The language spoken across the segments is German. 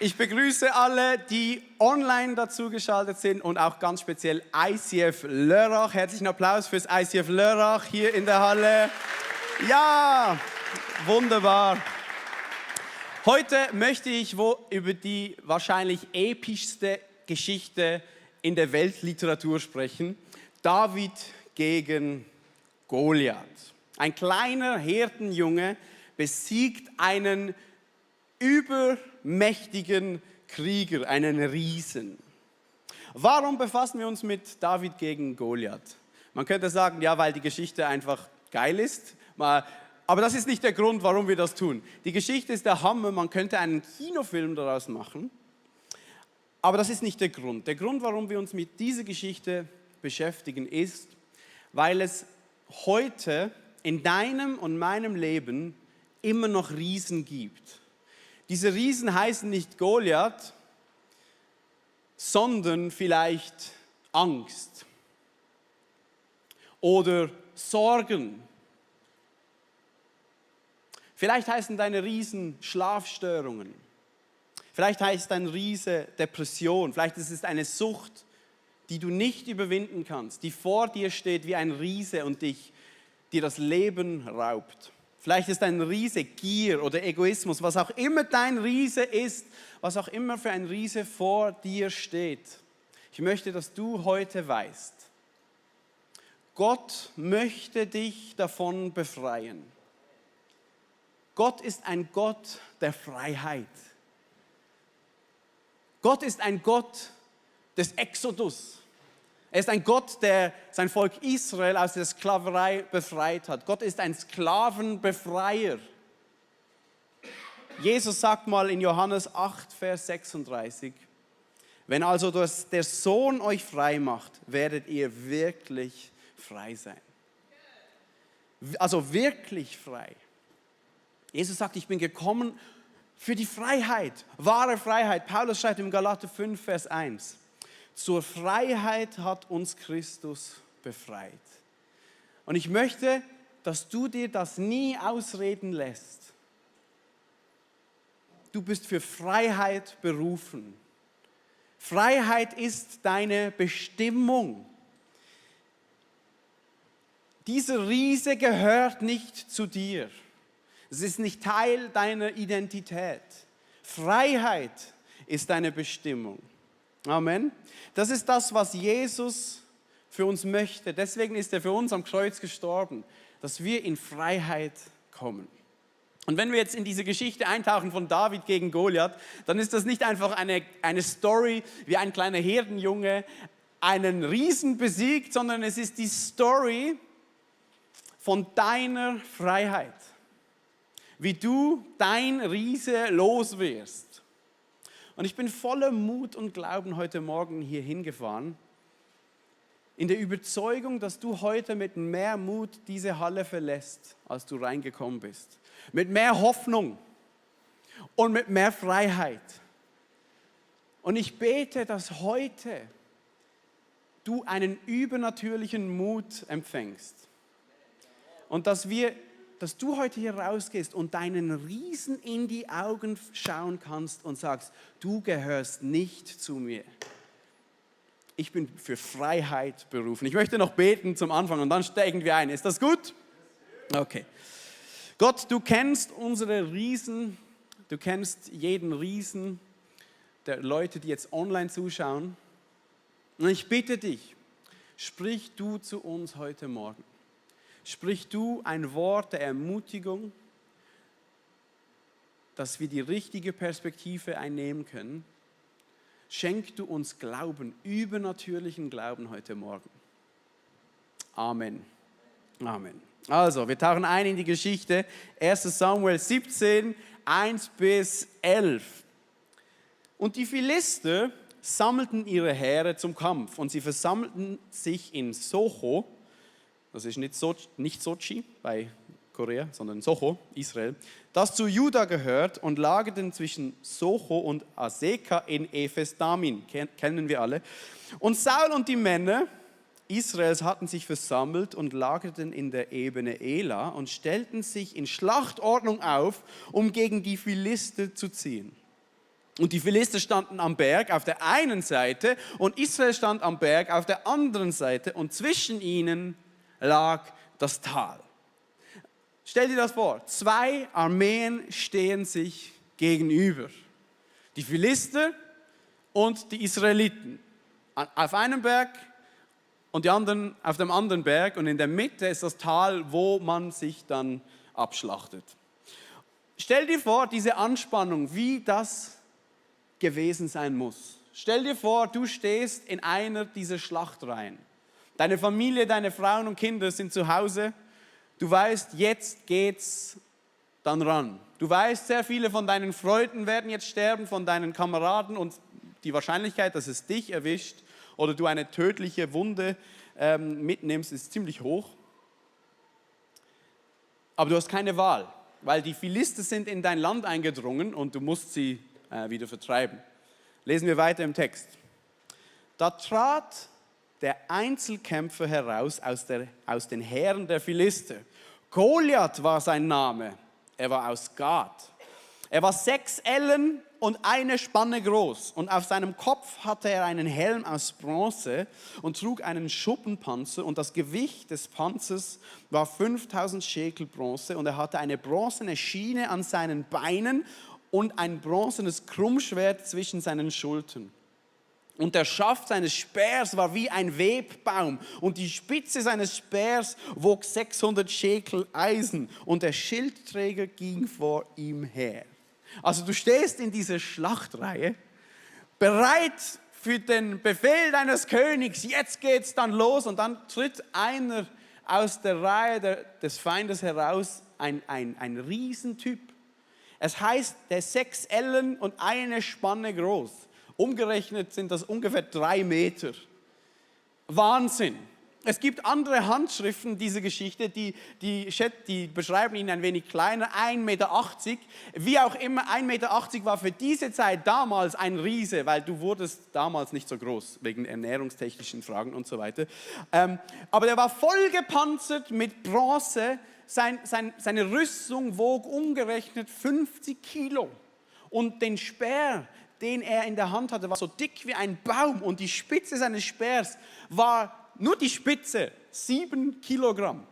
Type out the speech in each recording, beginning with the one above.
Ich begrüße alle, die online dazugeschaltet sind und auch ganz speziell ICF Lörrach. Herzlichen Applaus fürs ICF Lörrach hier in der Halle. Ja, wunderbar. Heute möchte ich über die wahrscheinlich epischste Geschichte in der Weltliteratur sprechen. David gegen Goliath. Ein kleiner Hirtenjunge besiegt einen übermächtigen Krieger, einen Riesen. Warum befassen wir uns mit David gegen Goliath? Man könnte sagen, ja, weil die Geschichte einfach geil ist. Aber das ist nicht der Grund, warum wir das tun. Die Geschichte ist der Hammer, man könnte einen Kinofilm daraus machen. Aber das ist nicht der Grund. Der Grund, warum wir uns mit dieser Geschichte beschäftigen, ist, weil es heute in deinem und meinem Leben immer noch Riesen gibt. Diese Riesen heißen nicht Goliath, sondern vielleicht Angst oder Sorgen. Vielleicht heißen deine Riesen Schlafstörungen. Vielleicht heißt dein Riese Depression. Vielleicht ist es eine Sucht, die du nicht überwinden kannst, die vor dir steht wie ein Riese und dir das Leben raubt. Vielleicht ist ein Riese Gier oder Egoismus, was auch immer dein Riese ist, was auch immer für ein Riese vor dir steht. Ich möchte, dass du heute weißt, Gott möchte dich davon befreien. Gott ist ein Gott der Freiheit. Gott ist ein Gott des Exodus. Er ist ein Gott, der sein Volk Israel aus der Sklaverei befreit hat. Gott ist ein Sklavenbefreier. Jesus sagt mal in Johannes 8, Vers 36, wenn also der Sohn euch frei macht, werdet ihr wirklich frei sein. Also wirklich frei. Jesus sagt, ich bin gekommen für die Freiheit, wahre Freiheit. Paulus schreibt im Galater 5, Vers 1. Zur Freiheit hat uns Christus befreit. Und ich möchte, dass du dir das nie ausreden lässt. Du bist für Freiheit berufen. Freiheit ist deine Bestimmung. Dieser Riese gehört nicht zu dir. Es ist nicht Teil deiner Identität. Freiheit ist deine Bestimmung. Amen. Das ist das, was Jesus für uns möchte. Deswegen ist er für uns am Kreuz gestorben, dass wir in Freiheit kommen. Und wenn wir jetzt in diese Geschichte eintauchen von David gegen Goliath, dann ist das nicht einfach eine Story, wie ein kleiner Herdenjunge einen Riesen besiegt, sondern es ist die Story von deiner Freiheit. Wie du dein Riese los wirst. Und ich bin voller Mut und Glauben heute Morgen hier hingefahren, in der Überzeugung, dass du heute mit mehr Mut diese Halle verlässt, als du reingekommen bist. Mit mehr Hoffnung und mit mehr Freiheit. Und ich bete, dass heute du einen übernatürlichen Mut empfängst. Und dass du heute hier rausgehst und deinen Riesen in die Augen schauen kannst und sagst, du gehörst nicht zu mir. Ich bin für Freiheit berufen. Ich möchte noch beten zum Anfang und dann steigen wir ein. Ist das gut? Okay. Gott, du kennst unsere Riesen, du kennst jeden Riesen der Leute, die jetzt online zuschauen. Und ich bitte dich, sprich du zu uns heute Morgen. Sprich du ein Wort der Ermutigung, dass wir die richtige Perspektive einnehmen können. Schenk du uns Glauben, übernatürlichen Glauben heute Morgen. Amen. Amen. Also, wir tauchen ein in die Geschichte. 1. Samuel 17, 1 bis 11. Und die Philister sammelten ihre Heere zum Kampf und sie versammelten sich in Socho. Das ist nicht Sochi bei Korea, sondern Socho, Israel, das zu Juda gehört und lagerten zwischen Socho und Aseka in Ephes-Damin, kennen wir alle. Und Saul und die Männer Israels hatten sich versammelt und lagerten in der Ebene Ela und stellten sich in Schlachtordnung auf, um gegen die Philister zu ziehen. Und die Philister standen am Berg auf der einen Seite und Israel stand am Berg auf der anderen Seite und zwischen ihnen lag das Tal. Stell dir das vor, 2 Armeen stehen sich gegenüber. Die Philister und die Israeliten. Auf einem Berg und die anderen auf dem anderen Berg und in der Mitte ist das Tal, wo man sich dann abschlachtet. Stell dir vor, diese Anspannung, wie das gewesen sein muss. Stell dir vor, du stehst in einer dieser Schlachtreihen. Deine Familie, deine Frauen und Kinder sind zu Hause. Du weißt, jetzt geht's dann ran. Du weißt, sehr viele von deinen Freunden werden jetzt sterben, von deinen Kameraden und die Wahrscheinlichkeit, dass es dich erwischt oder du eine tödliche Wunde mitnimmst, ist ziemlich hoch. Aber du hast keine Wahl, weil die Philister sind in dein Land eingedrungen und du musst sie wieder vertreiben. Lesen wir weiter im Text. Da trat der Einzelkämpfer heraus aus den Heeren der Philister. Goliath war sein Name. Er war aus Gath. Er war 6 Ellen und eine Spanne groß. Und auf seinem Kopf hatte er einen Helm aus Bronze und trug einen Schuppenpanzer. Und das Gewicht des Panzers war 5000 Schekel Bronze. Und er hatte eine bronzene Schiene an seinen Beinen und ein bronzenes Krummschwert zwischen seinen Schultern. Und der Schaft seines Speers war wie ein Webbaum und die Spitze seines Speers wog 600 Schekel Eisen und der Schildträger ging vor ihm her. Also du stehst in dieser Schlachtreihe, bereit für den Befehl deines Königs, jetzt geht's dann los und dann tritt einer aus der Reihe des Feindes heraus, ein Riesentyp. Es heißt, der 6 Ellen und eine Spanne groß. Umgerechnet sind das ungefähr 3 Meter. Wahnsinn. Es gibt andere Handschriften dieser Geschichte, die beschreiben ihn ein wenig kleiner, 1,80 Meter. Wie auch immer, 1,80 Meter war für diese Zeit damals ein Riese, weil du wurdest damals nicht so groß, wegen ernährungstechnischen Fragen und so weiter. Aber der war voll gepanzert mit Bronze, seine Rüstung wog umgerechnet 50 Kilo. Und den Speer, den er in der Hand hatte, war so dick wie ein Baum und die Spitze seines Speers war nur die Spitze 7 Kilogramm.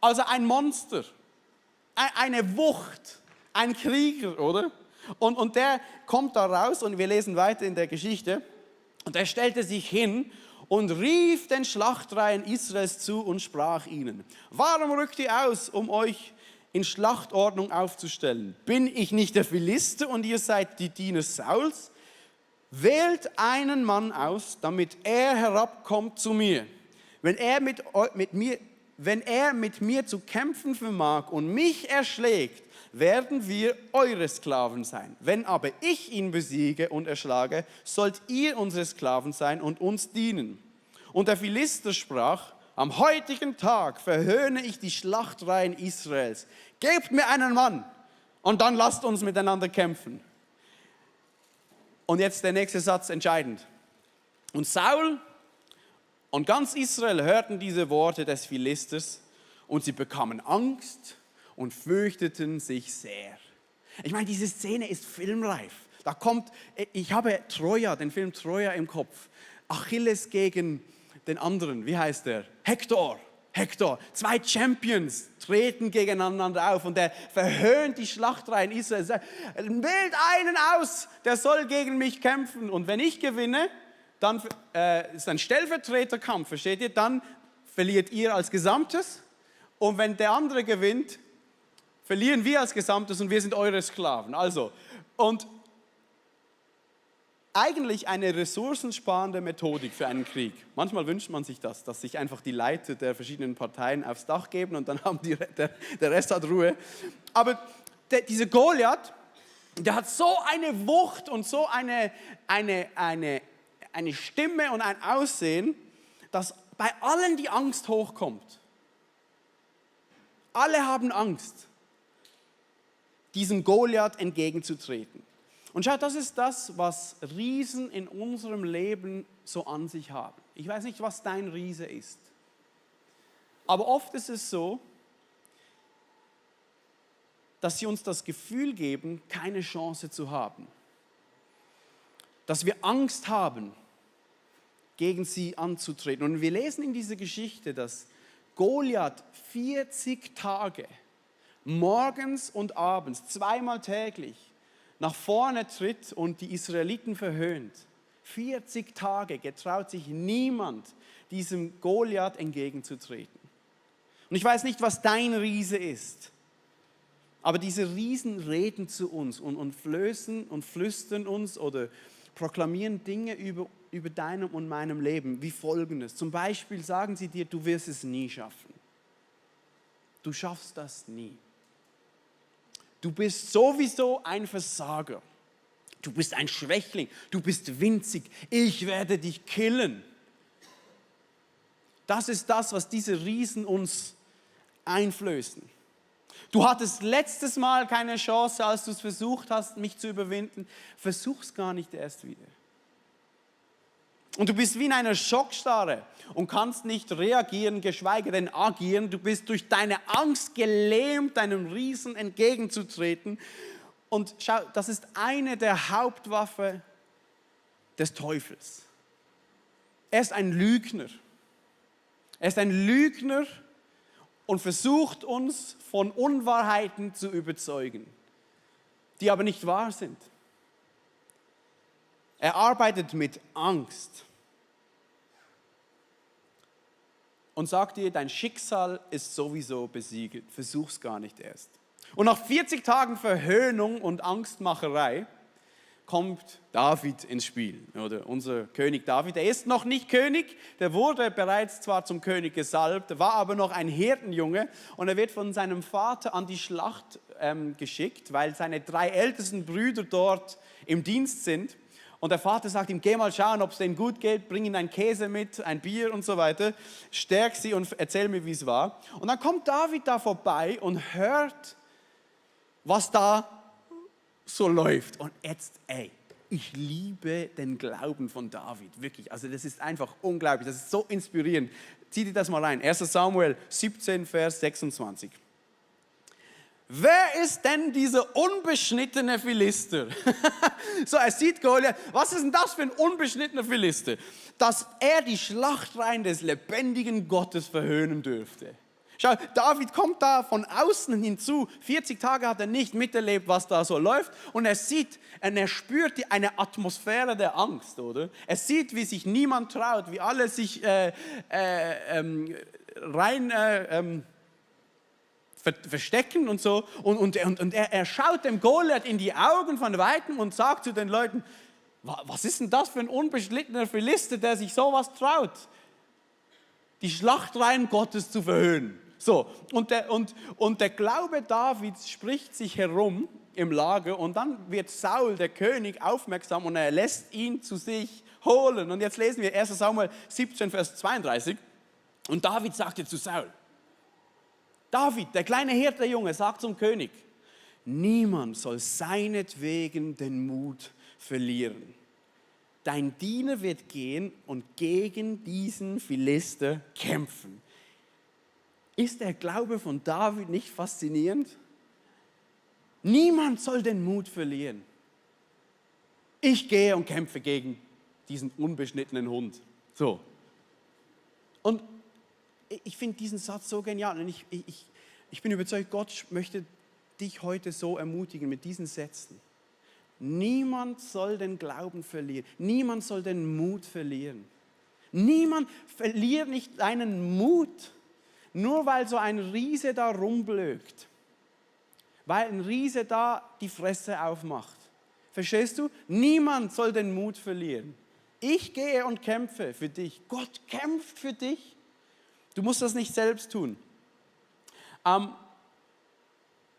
Also ein Monster, eine Wucht, ein Krieger, oder? Und der kommt da raus und wir lesen weiter in der Geschichte und er stellte sich hin und rief den Schlachtreihen Israels zu und sprach ihnen: Warum rückt ihr aus, um euch in Schlachtordnung aufzustellen? Bin ich nicht der Philister und ihr seid die Diener Sauls? Wählt einen Mann aus, damit er herabkommt zu mir. Wenn er mit mir zu kämpfen vermag und mich erschlägt, werden wir eure Sklaven sein. Wenn aber ich ihn besiege und erschlage, sollt ihr unsere Sklaven sein und uns dienen. Und der Philister sprach: Am heutigen Tag verhöhne ich die Schlachtreihen Israels. Gebt mir einen Mann und dann lasst uns miteinander kämpfen. Und jetzt der nächste Satz entscheidend. Und Saul und ganz Israel hörten diese Worte des Philisters und sie bekamen Angst und fürchteten sich sehr. Ich meine, diese Szene ist filmreif. Ich habe Troja, den Film Troja im Kopf. Achilles gegen den anderen, wie heißt der? Hektor. 2 Champions treten gegeneinander auf und der verhöhnt die Schlachtreihen Israels. Wählt einen aus, der soll gegen mich kämpfen. Und wenn ich gewinne, dann ist ein Stellvertreterkampf, versteht ihr? Dann verliert ihr als Gesamtes. Und wenn der andere gewinnt, verlieren wir als Gesamtes und wir sind eure Sklaven. Also, und eigentlich eine ressourcensparende Methodik für einen Krieg. Manchmal wünscht man sich das, dass sich einfach die Leiter der verschiedenen Parteien aufs Dach geben und dann haben der Rest hat Ruhe. Aber dieser Goliath, der hat so eine Wucht und so eine Stimme und ein Aussehen, dass bei allen die Angst hochkommt. Alle haben Angst, diesem Goliath entgegenzutreten. Und schaut, das ist das, was Riesen in unserem Leben so an sich haben. Ich weiß nicht, was dein Riese ist. Aber oft ist es so, dass sie uns das Gefühl geben, keine Chance zu haben. dass wir Angst haben, gegen sie anzutreten. Und wir lesen in dieser Geschichte, dass Goliath 40 Tage, morgens und abends, zweimal täglich, nach vorne tritt und die Israeliten verhöhnt. 40 Tage getraut sich niemand, diesem Goliath entgegenzutreten. Und ich weiß nicht, was dein Riese ist, aber diese Riesen reden zu uns und flößen und flüstern uns oder proklamieren Dinge über deinem und meinem Leben, wie folgendes. Zum Beispiel sagen sie dir, du wirst es nie schaffen. Du schaffst das nie. Du bist sowieso ein Versager. Du bist ein Schwächling. Du bist winzig. Ich werde dich killen. Das ist das, was diese Riesen uns einflößen. Du hattest letztes Mal keine Chance, als du es versucht hast, mich zu überwinden. Versuch's gar nicht erst wieder. Und du bist wie in einer Schockstarre und kannst nicht reagieren, geschweige denn agieren. Du bist durch deine Angst gelähmt, deinem Riesen entgegenzutreten. Und schau, das ist eine der Hauptwaffen des Teufels. Er ist ein Lügner. Er ist ein Lügner und versucht uns von Unwahrheiten zu überzeugen, die aber nicht wahr sind. Er arbeitet mit Angst und sagt dir, dein Schicksal ist sowieso besiegelt, versuch's gar nicht erst. Und nach 40 Tagen Verhöhnung und Angstmacherei kommt David ins Spiel, oder unser König David. Er ist noch nicht König, der wurde bereits zwar zum König gesalbt, war aber noch ein Hirtenjunge und er wird von seinem Vater an die Schlacht geschickt, weil seine 3 ältesten Brüder dort im Dienst sind. Und der Vater sagt ihm, geh mal schauen, ob es denen gut geht, bring ihnen einen Käse mit, ein Bier und so weiter, stärk sie und erzähl mir, wie es war. Und dann kommt David da vorbei und hört, was da so läuft. Und jetzt, ich liebe den Glauben von David, wirklich. Also das ist einfach unglaublich, das ist so inspirierend. Zieh dir das mal rein, 1. Samuel 17, Vers 26. Wer ist denn dieser unbeschnittene Philister? So, er sieht Goliath. Was ist denn das für ein unbeschnittener Philister? Dass er die Schlachtreihen des lebendigen Gottes verhöhnen dürfte. Schau, David kommt da von außen hinzu. 40 Tage hat er nicht miterlebt, was da so läuft. Und er sieht, und er spürt eine Atmosphäre der Angst, oder? Er sieht, wie sich niemand traut, wie alle sich verstecken und so. Und er schaut dem Goliath in die Augen von Weitem und sagt zu den Leuten, was ist denn das für ein unbeschnittener Philister, der sich sowas traut, die Schlachtreihen Gottes zu verhöhnen. So, und der Glaube Davids spricht sich herum im Lager und dann wird Saul, der König, aufmerksam und er lässt ihn zu sich holen. Und jetzt lesen wir 1. Samuel 17, Vers 32. Und David sagte zu Saul, David, der kleine Hirtenjunge, sagt zum König, niemand soll seinetwegen den Mut verlieren. Dein Diener wird gehen und gegen diesen Philister kämpfen. Ist der Glaube von David nicht faszinierend? Niemand soll den Mut verlieren. Ich gehe und kämpfe gegen diesen unbeschnittenen Hund. So. Und ich finde diesen Satz so genial und ich bin überzeugt, Gott möchte dich heute so ermutigen mit diesen Sätzen. Niemand soll den Glauben verlieren. Niemand soll den Mut verlieren. Niemand verliert nicht deinen Mut, nur weil so ein Riese da rumblökt. Weil ein Riese da die Fresse aufmacht. Verstehst du? Niemand soll den Mut verlieren. Ich gehe und kämpfe für dich. Gott kämpft für dich. Du musst das nicht selbst tun.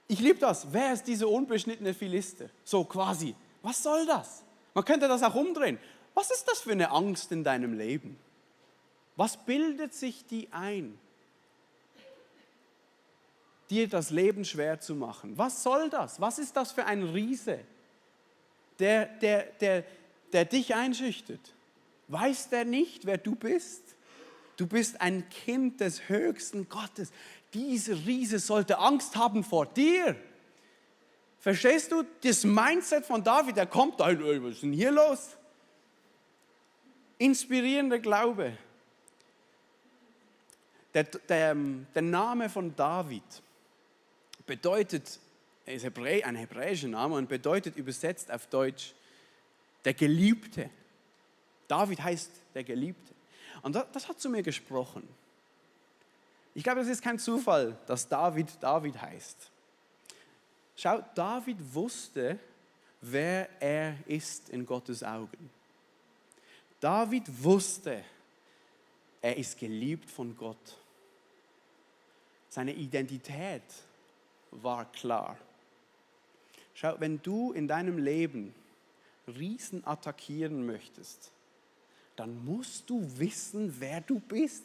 Ich liebe das. Wer ist dieser unbeschnittene Philister? So quasi. Was soll das? Man könnte das auch umdrehen. Was ist das für eine Angst in deinem Leben? Was bildet sich die ein, dir das Leben schwer zu machen? Was soll das? Was ist das für ein Riese, der dich einschüchtert? Weiß der nicht, wer du bist? Du bist ein Kind des höchsten Gottes. Dieser Riese sollte Angst haben vor dir. Verstehst du? Das Mindset von David, der kommt da, was ist denn hier los? Inspirierender Glaube. Der Name von David bedeutet, er ist ein hebräischer Name und bedeutet übersetzt auf Deutsch der Geliebte. David heißt der Geliebte. Und das hat zu mir gesprochen. Ich glaube, es ist kein Zufall, dass David David heißt. Schau, David wusste, wer er ist in Gottes Augen. David wusste, er ist geliebt von Gott. Seine Identität war klar. Schau, wenn du in deinem Leben Riesen attackieren möchtest, dann musst du wissen, wer du bist.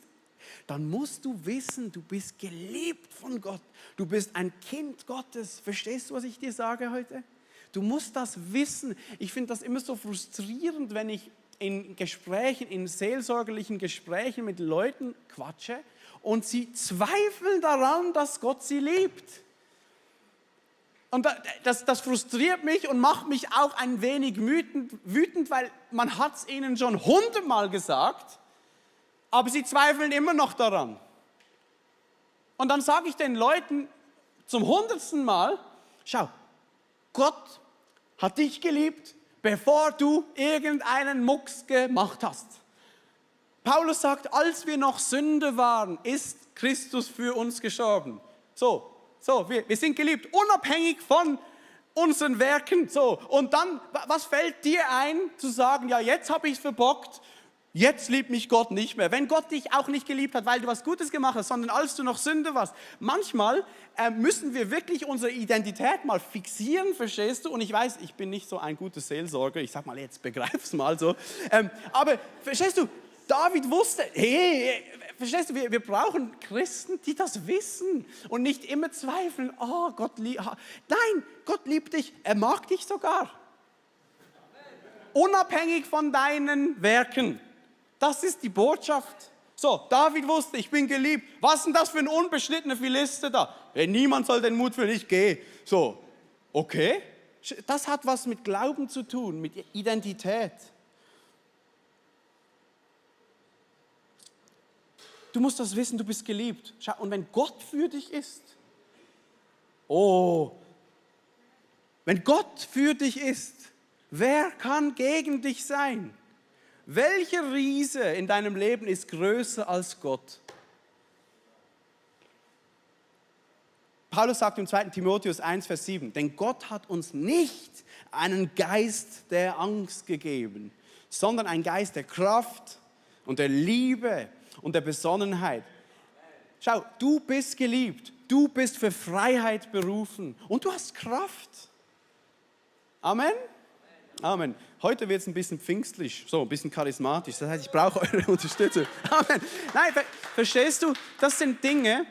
Dann musst du wissen, du bist geliebt von Gott. Du bist ein Kind Gottes. Verstehst du, was ich dir sage heute? Du musst das wissen. Ich finde das immer so frustrierend, wenn ich in Gesprächen, in seelsorgerlichen Gesprächen mit Leuten quatsche und sie zweifeln daran, dass Gott sie liebt. Und das frustriert mich und macht mich auch ein wenig wütend, weil man hat es ihnen schon 100-mal gesagt, aber sie zweifeln immer noch daran. Und dann sage ich den Leuten zum 100. Mal, schau, Gott hat dich geliebt, bevor du irgendeinen Mucks gemacht hast. Paulus sagt, als wir noch Sünder waren, ist Christus für uns gestorben. So, wir sind geliebt, unabhängig von unseren Werken. So, und dann, was fällt dir ein, zu sagen, ja, jetzt habe ich es verbockt, jetzt liebt mich Gott nicht mehr. Wenn Gott dich auch nicht geliebt hat, weil du was Gutes gemacht hast, sondern als du noch Sünder warst. Manchmal müssen wir wirklich unsere Identität mal fixieren, verstehst du? Und ich weiß, ich bin nicht so ein guter Seelsorger, ich sag mal, jetzt begreif's mal so. Aber verstehst du, David wusste, hey, verstehst du, wir brauchen Christen, die das wissen und nicht immer zweifeln, oh, Gott liebt, nein, Gott liebt dich, er mag dich sogar. Unabhängig von deinen Werken. Das ist die Botschaft. So, David wusste, ich bin geliebt. Was ist denn das für ein unbeschnittener Philister da? Hey, niemand soll den Mut führen, ich gehe. So, okay. Das hat was mit Glauben zu tun, mit Identität. Du musst das wissen, du bist geliebt. Schau, und wenn Gott für dich ist, wenn Gott für dich ist, wer kann gegen dich sein? Welcher Riese in deinem Leben ist größer als Gott? Paulus sagt im 2. Timotheus 1, Vers 7, denn Gott hat uns nicht einen Geist der Angst gegeben, sondern einen Geist der Kraft und der Liebe und der Besonnenheit. Schau, du bist geliebt, du bist für Freiheit berufen und du hast Kraft. Amen? Amen. Heute wird es ein bisschen pfingstlich, so ein bisschen charismatisch. Das heißt, ich brauche eure Unterstützung. Amen. Nein, verstehst du, das sind Dinge,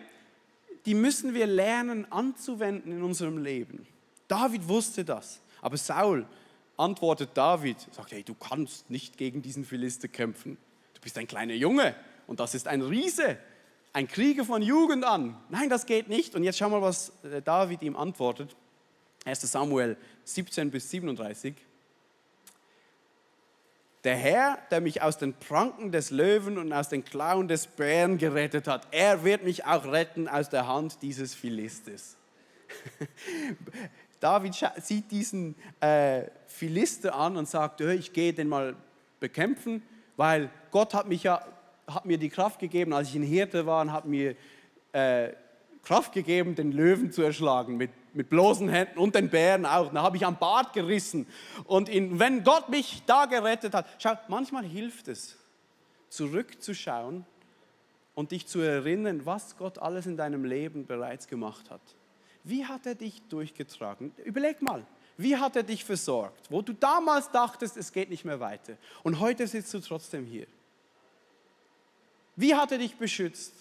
die müssen wir lernen anzuwenden in unserem Leben. David wusste das, aber Saul antwortet David, sagt, hey, du kannst nicht gegen diesen Philister kämpfen. Du bist ein kleiner Junge und das ist ein Riese, ein Krieger von Jugend an. Nein, das geht nicht. Und jetzt schau mal, was David ihm antwortet. 1. Samuel 17 bis 37. Der Herr, der mich aus den Pranken des Löwen und aus den Klauen des Bären gerettet hat, er wird mich auch retten aus der Hand dieses Philisters. David sieht diesen Philister an und sagt, ich gehe den mal bekämpfen, weil Gott hat mir die Kraft gegeben, als ich ein Hirte war, und hat mir Kraft gegeben, den Löwen zu erschlagen mit bloßen Händen und den Bären auch. Da habe ich am Bart gerissen. Und wenn Gott mich da gerettet hat, schau, manchmal hilft es, zurückzuschauen und dich zu erinnern, was Gott alles in deinem Leben bereits gemacht hat. Wie hat er dich durchgetragen? Überleg mal, wie hat er dich versorgt? Wo du damals dachtest, es geht nicht mehr weiter. Und heute sitzt du trotzdem hier. Wie hat er dich beschützt?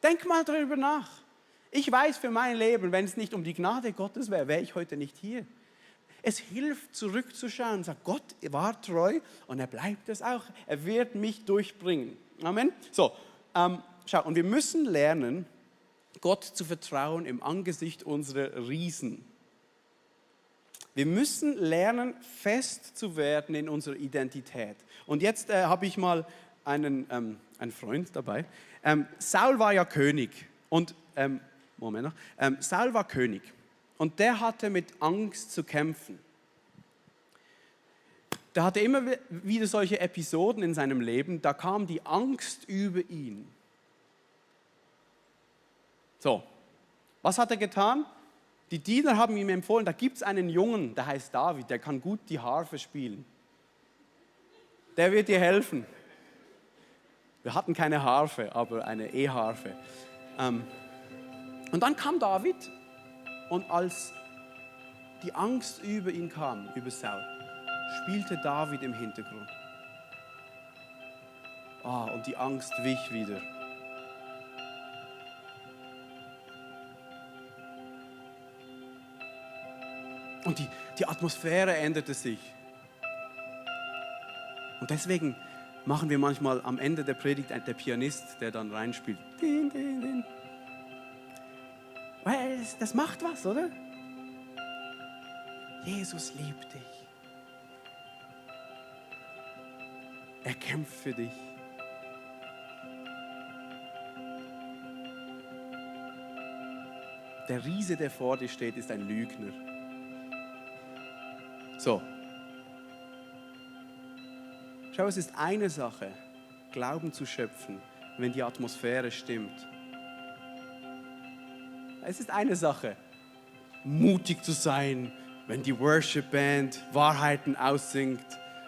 Denk mal darüber nach. Ich weiß für mein Leben, wenn es nicht um die Gnade Gottes wäre, wäre ich heute nicht hier. Es hilft, zurückzuschauen und sagen, Gott war treu und er bleibt es auch. Er wird mich durchbringen. Amen. So, schau, und wir müssen lernen, Gott zu vertrauen im Angesicht unserer Riesen. Wir müssen lernen, fest zu werden in unserer Identität. Und jetzt habe ich mal einen Freund dabei. Saul war ja König. Und, Saul war König. Und der hatte mit Angst zu kämpfen. Der hatte immer wieder solche Episoden in seinem Leben, da kam die Angst über ihn. So, was hat er getan? Die Diener haben ihm empfohlen, da gibt es einen Jungen, der heißt David, der kann gut die Harfe spielen. Der wird dir helfen. Wir hatten keine Harfe, aber eine E-Harfe. Und dann kam David und als die Angst über ihn kam, über Saul, spielte David im Hintergrund. Und die Angst wich wieder. Und die Atmosphäre änderte sich. Und deswegen machen wir manchmal am Ende der Predigt der Pianist, der dann reinspielt. Din, din, din. Weil das macht was, oder? Jesus liebt dich. Er kämpft für dich. Der Riese, der vor dir steht, ist ein Lügner. So. Schau, es ist eine Sache, Glauben zu schöpfen, wenn die Atmosphäre stimmt. Es ist eine Sache, mutig zu sein, wenn die Worship-Band Wahrheiten aussingt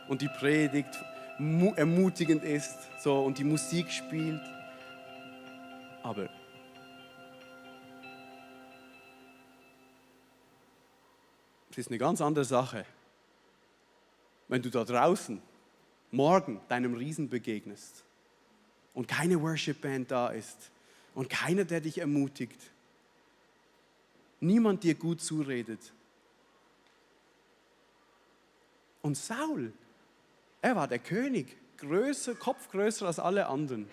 und die Predigt ermutigend ist so, und die Musik spielt. Aber es ist eine ganz andere Sache, wenn du da draußen morgen deinem Riesen begegnest und keine Worship-Band da ist und keiner, der dich ermutigt, niemand dir gut zuredet. Und Saul, er war der König, Kopf größer als alle anderen.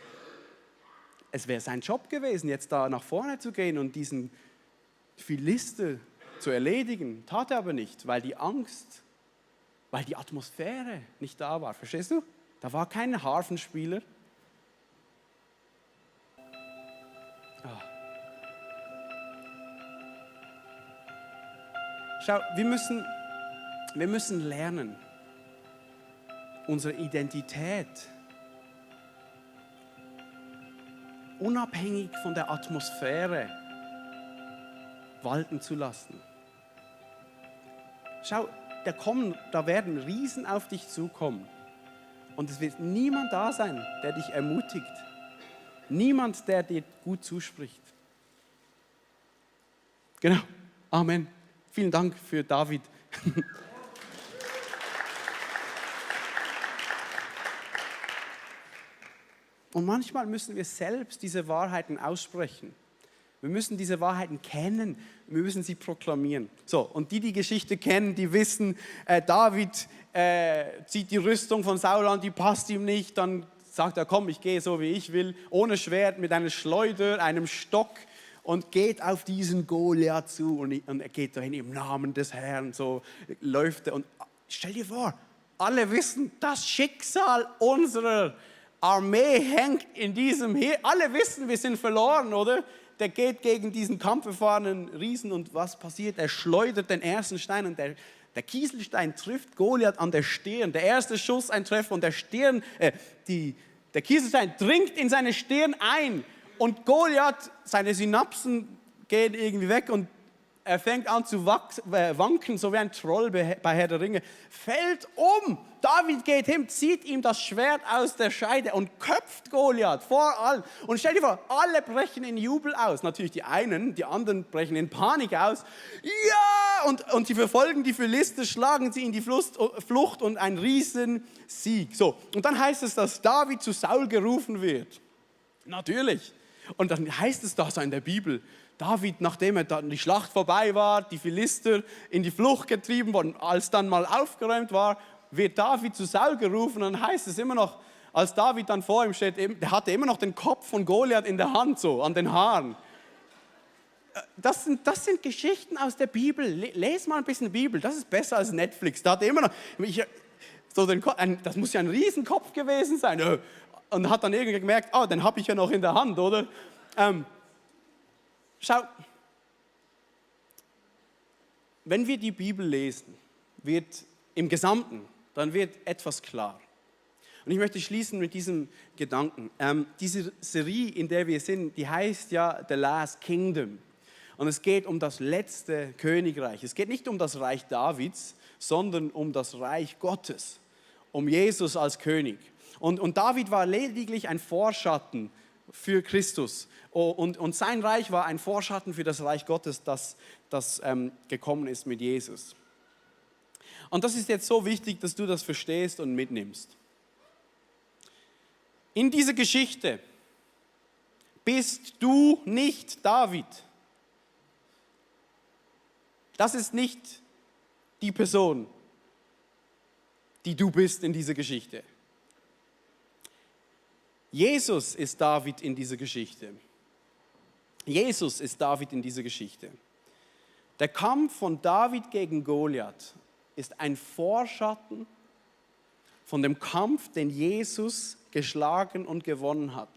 Es wäre sein Job gewesen, jetzt da nach vorne zu gehen und diesen Philister zu erledigen. Tat er aber nicht, weil die Angst, weil die Atmosphäre nicht da war. Verstehst du? Da war kein Harfenspieler. Schau, wir müssen lernen, unsere Identität unabhängig von der Atmosphäre walten zu lassen. Schau, da werden Riesen auf dich zukommen und es wird niemand da sein, der dich ermutigt. Niemand, der dir gut zuspricht. Genau, Amen. Vielen Dank für David. Und manchmal müssen wir selbst diese Wahrheiten aussprechen. Wir müssen diese Wahrheiten kennen, wir müssen sie proklamieren. So, und die Geschichte kennen, die wissen, David zieht die Rüstung von Saul an, die passt ihm nicht, dann sagt er, komm, ich gehe so wie ich will, ohne Schwert, mit einer Schleuder, einem Stock und geht auf diesen Goliath zu und er geht dahin im Namen des Herrn, so läuft er und stell dir vor, alle wissen, das Schicksal unserer Armee hängt in diesem Heer. Alle wissen, wir sind verloren, oder? Der geht gegen diesen kampferfahrenen Riesen und was passiert? Er schleudert den ersten Stein und der Kieselstein trifft Goliath an der Stirn. Der erste Schuss, ein Treffer und der Kieselstein dringt in seine Stirn ein und Goliath, seine Synapsen gehen irgendwie weg und er fängt an zu wanken, so wie ein Troll bei Herr der Ringe, fällt um. David geht hin, zieht ihm das Schwert aus der Scheide und köpft Goliath vor allen. Und stell dir vor, alle brechen in Jubel aus. Natürlich die einen, die anderen brechen in Panik aus. Ja! Und sie verfolgen die Philister, schlagen sie in die Flucht und ein Riesensieg. So, und dann heißt es, dass David zu Saul gerufen wird. Natürlich. Und dann heißt es da so in der Bibel, David, nachdem die Schlacht vorbei war, die Philister in die Flucht getrieben wurden, als dann mal aufgeräumt war, wird David zu Saul gerufen und dann heißt es immer noch, als David dann vor ihm steht, der hatte immer noch den Kopf von Goliath in der Hand, so an den Haaren. das sind Geschichten aus der Bibel. Lies mal ein bisschen Bibel, das ist besser als Netflix. Da hat immer noch, das muss ja ein Riesenkopf gewesen sein. Und hat dann irgendwie gemerkt, den habe ich ja noch in der Hand, oder? Schau, wenn wir die Bibel lesen, wird im Gesamten, dann wird etwas klar. Und ich möchte schließen mit diesem Gedanken. Diese Serie, in der wir sind, die heißt ja The Last Kingdom. Und es geht um das letzte Königreich. Es geht nicht um das Reich Davids, sondern um das Reich Gottes, um Jesus als König. Und David war lediglich ein Vorschatten für Christus. Und sein Reich war ein Vorschatten für das Reich Gottes, das gekommen ist mit Jesus. Und das ist jetzt so wichtig, dass du das verstehst und mitnimmst. In dieser Geschichte bist du nicht David. Das ist nicht die Person, die du bist in dieser Geschichte. Jesus ist David in dieser Geschichte. Jesus ist David in dieser Geschichte. Der Kampf von David gegen Goliath ist ein Vorschatten von dem Kampf, den Jesus geschlagen und gewonnen hat.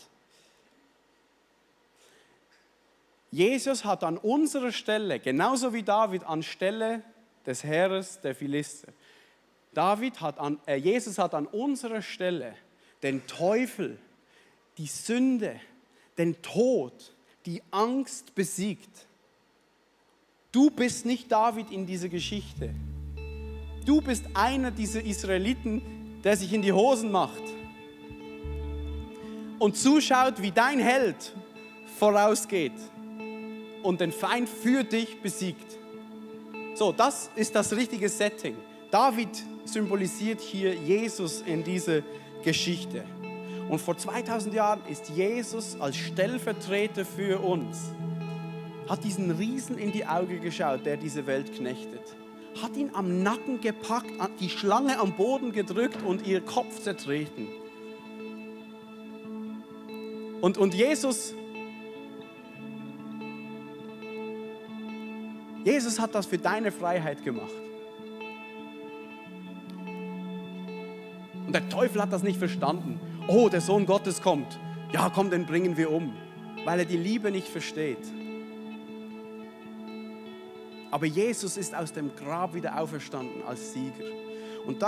Jesus hat an unserer Stelle, genauso wie David an Stelle des Heeres der Philister, Jesus hat an unserer Stelle den Teufel, die Sünde, den Tod, die Angst besiegt. Du bist nicht David in dieser Geschichte. Du bist einer dieser Israeliten, der sich in die Hosen macht und zuschaut, wie dein Held vorausgeht und den Feind für dich besiegt. So, das ist das richtige Setting. David symbolisiert hier Jesus in dieser Geschichte. Und vor 2000 Jahren ist Jesus als Stellvertreter für uns, hat diesen Riesen in die Augen geschaut, der diese Welt knechtet, hat ihn am Nacken gepackt, die Schlange am Boden gedrückt und ihr Kopf zertreten. Und Jesus hat das für deine Freiheit gemacht. Und der Teufel hat das nicht verstanden. Oh, der Sohn Gottes kommt. Ja, komm, den bringen wir um. Weil er die Liebe nicht versteht. Aber Jesus ist aus dem Grab wieder auferstanden als Sieger. Und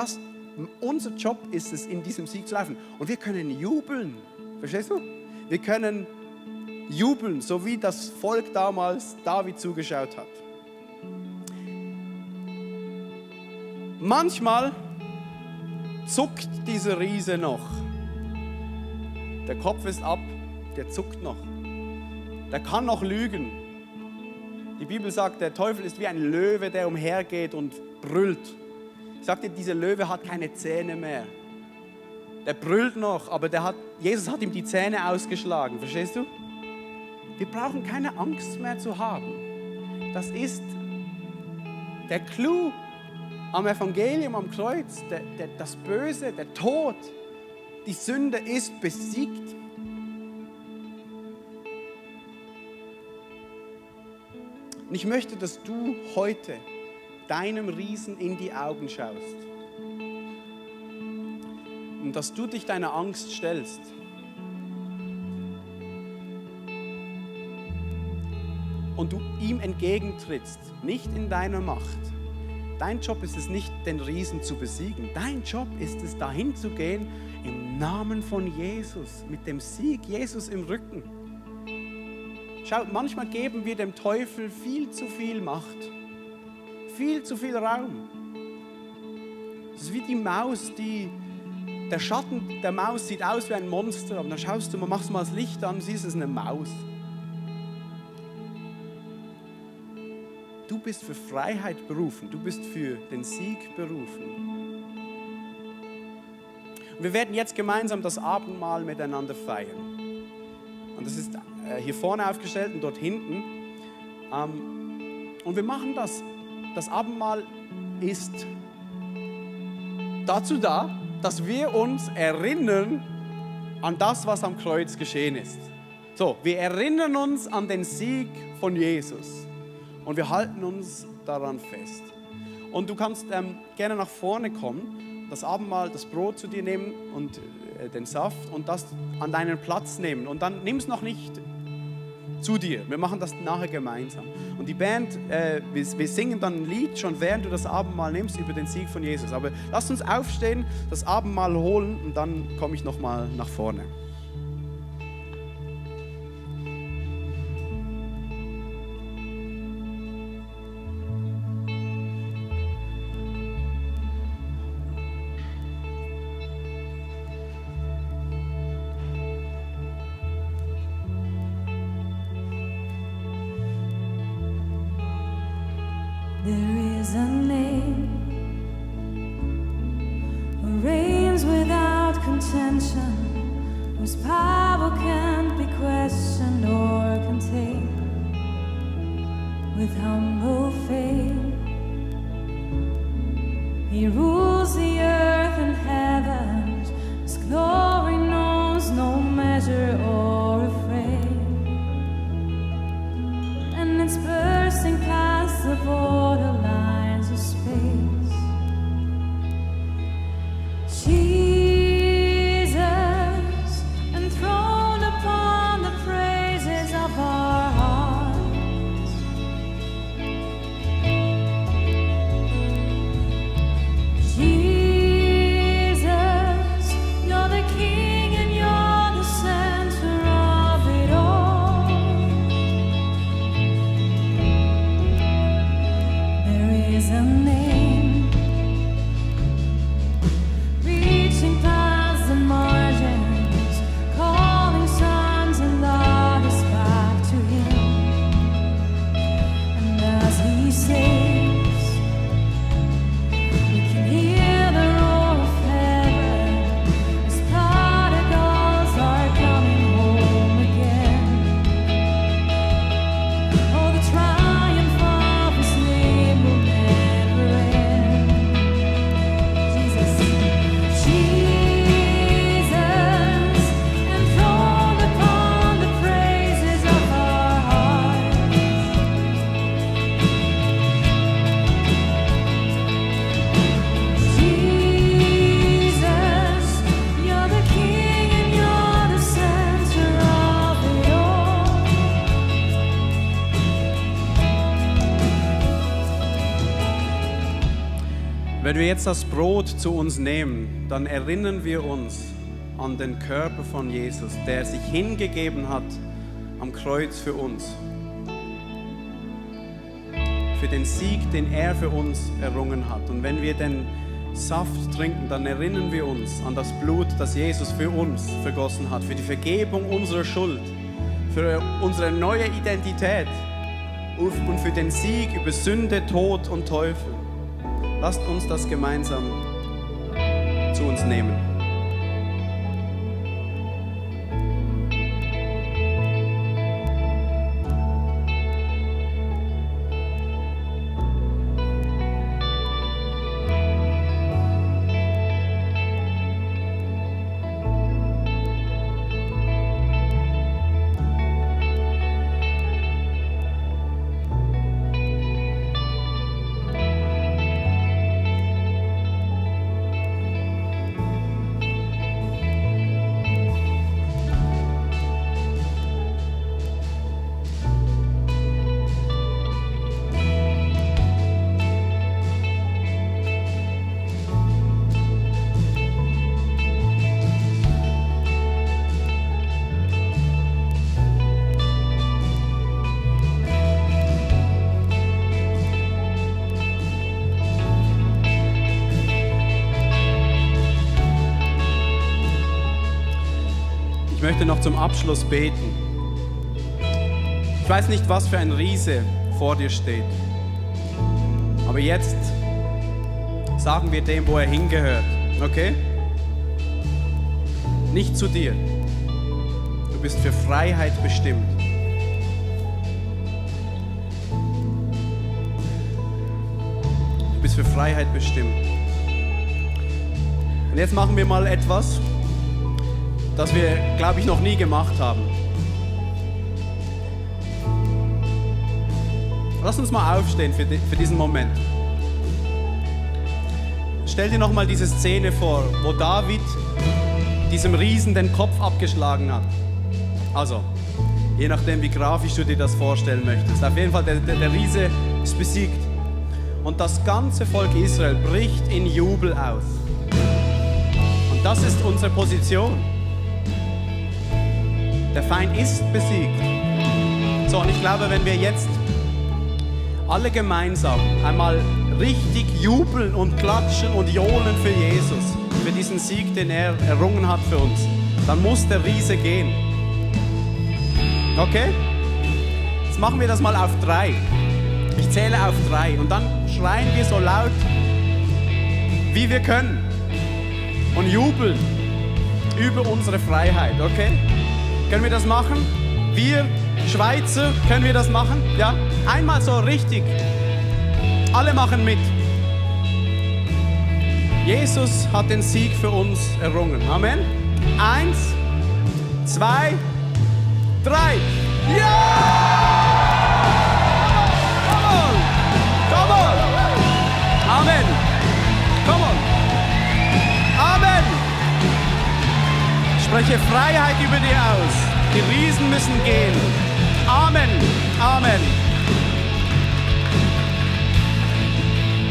unser Job ist es, in diesem Sieg zu laufen. Und wir können jubeln. Verstehst du? Wir können jubeln, so wie das Volk damals David zugeschaut hat. Manchmal zuckt dieser Riese noch. Der Kopf ist ab, der zuckt noch. Der kann noch lügen. Die Bibel sagt, der Teufel ist wie ein Löwe, der umhergeht und brüllt. Ich sagte, dieser Löwe hat keine Zähne mehr. Der brüllt noch, aber Jesus hat ihm die Zähne ausgeschlagen. Verstehst du? Wir brauchen keine Angst mehr zu haben. Das ist der Clou am Evangelium, am Kreuz. Das Böse, der Tod, die Sünde ist besiegt. Und ich möchte, dass du heute deinem Riesen in die Augen schaust. Und dass du dich deiner Angst stellst. Und du ihm entgegentrittst, nicht in deiner Macht. Dein Job ist es nicht, den Riesen zu besiegen. Dein Job ist es, dahin zu gehen im Namen von Jesus, mit dem Sieg Jesus im Rücken. Schaut, manchmal geben wir dem Teufel viel zu viel Macht, viel zu viel Raum. Es ist wie die Maus, der Schatten der Maus sieht aus wie ein Monster, aber dann schaust du mal, machst mal das Licht an, siehst, es ist eine Maus. Du bist für Freiheit berufen, du bist für den Sieg berufen. Und wir werden jetzt gemeinsam das Abendmahl miteinander feiern. Und das ist hier vorne aufgestellt und dort hinten. Und wir machen das. Das Abendmahl ist dazu da, dass wir uns erinnern an das, was am Kreuz geschehen ist. So, wir erinnern uns an den Sieg von Jesus. Und wir halten uns daran fest. Und du kannst gerne nach vorne kommen, das Abendmahl, das Brot zu dir nehmen und den Saft und das an deinen Platz nehmen. Und dann nimm es noch nicht zu dir. Wir machen das nachher gemeinsam. Und die Band, wir singen dann ein Lied, schon während du das Abendmahl nimmst, über den Sieg von Jesus. Aber lass uns aufstehen, das Abendmahl holen und dann komme ich nochmal nach vorne. There is a name who reigns without contention, whose power can't be questioned or contained. With humble faith, he rules the earth and heavens. His glory knows no measure or frame, and it's bursting past the borderlines of space. Jesus, enthroned upon the praises of our hearts. Jesus, you're the King and you're the center of it all. There is a name reaching past the margins, calling sons and daughters back to Him. And as He saves, we can hear the roar of heaven as prodigals are coming home again. Oh, the triumph of His name will never end. Jesus, enthroned upon the praises of our hearts. Jesus, you're the King and you're the center of it all. Wenn wir jetzt das Brot zu uns nehmen, dann erinnern wir uns an den Körper von Jesus, der sich hingegeben hat am Kreuz für uns. Für den Sieg, den er für uns errungen hat. Und wenn wir den Saft trinken, dann erinnern wir uns an das Blut, das Jesus für uns vergossen hat, für die Vergebung unserer Schuld, für unsere neue Identität und für den Sieg über Sünde, Tod und Teufel. Lasst uns das gemeinsam zu uns nehmen. Ich möchte noch zum Abschluss beten. Ich weiß nicht, was für ein Riese vor dir steht. Aber jetzt sagen wir dem, wo er hingehört. Okay? Nicht zu dir. Du bist für Freiheit bestimmt. Du bist für Freiheit bestimmt. Und jetzt machen wir mal etwas, das wir, glaube ich, noch nie gemacht haben. Lass uns mal aufstehen für diesen Moment. Stell dir nochmal diese Szene vor, wo David diesem Riesen den Kopf abgeschlagen hat. Also, je nachdem, wie grafisch du dir das vorstellen möchtest. Auf jeden Fall, der Riese ist besiegt. Und das ganze Volk Israel bricht in Jubel aus. Und das ist unsere Position. Der Feind ist besiegt. So, und ich glaube, wenn wir jetzt alle gemeinsam einmal richtig jubeln und klatschen und johlen für Jesus, für diesen Sieg, den er errungen hat für uns, dann muss der Riese gehen. Okay? Jetzt machen wir das mal auf 3. Ich zähle auf 3 und dann schreien wir so laut, wie wir können und jubeln über unsere Freiheit, okay? Können wir das machen? Wir Schweizer, können wir das machen? Ja? Einmal so richtig. Alle machen mit. Jesus hat den Sieg für uns errungen. Amen. 1, 2, 3. Ja! Come on! Come on! Amen! Come on! Amen! Ich spreche Freiheit über dir aus. Die Riesen müssen gehen. Amen! Amen!